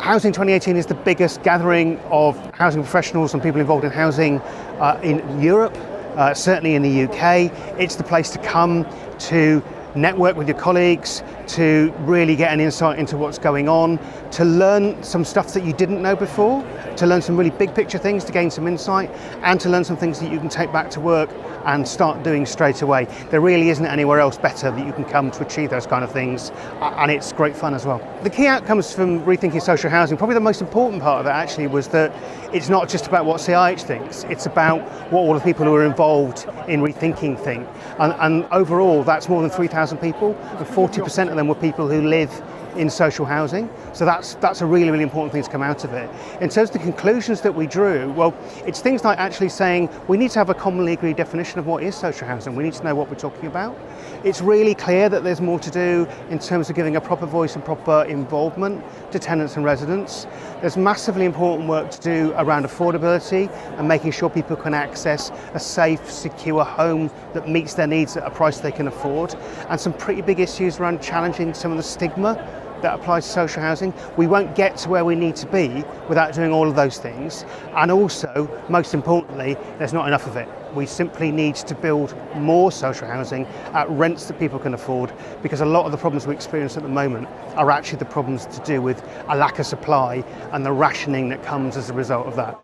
Housing 2018 is the biggest gathering of housing professionals and people involved in housing in Europe, certainly in the UK. It's the place to come to network with your colleagues, to really get an insight into what's going on, to learn some stuff that you didn't know before, to learn some really big picture things, to gain some insight, and to learn some things that you can take back to work and start doing straight away. There really isn't anywhere else better that you can come to achieve those kind of things, and it's great fun as well. The key outcomes from Rethinking Social Housing, probably the most important part of it actually, was that it's not just about what CIH thinks, it's about what all the people who are involved in Rethinking think. And overall, that's more than 3,000 people, and 40% of them were people who live in social housing. So that's a really, really important thing to come out of it. In terms of the conclusions that we drew, well, it's things like actually saying we need to have a commonly agreed definition of what is social housing. We need to know what we're talking about. It's really clear that there's more to do in terms of giving a proper voice and proper involvement to tenants and residents. There's massively important work to do around affordability and making sure people can access a safe, secure home that meets their needs at a price they can afford. And some pretty big issues around challenging some of the stigma that applies to social housing. We won't get to where we need to be without doing all of those things. And also, most importantly, there's not enough of it. We simply need to build more social housing at rents that people can afford, because a lot of the problems we experience at the moment are actually the problems to do with a lack of supply and the rationing that comes as a result of that.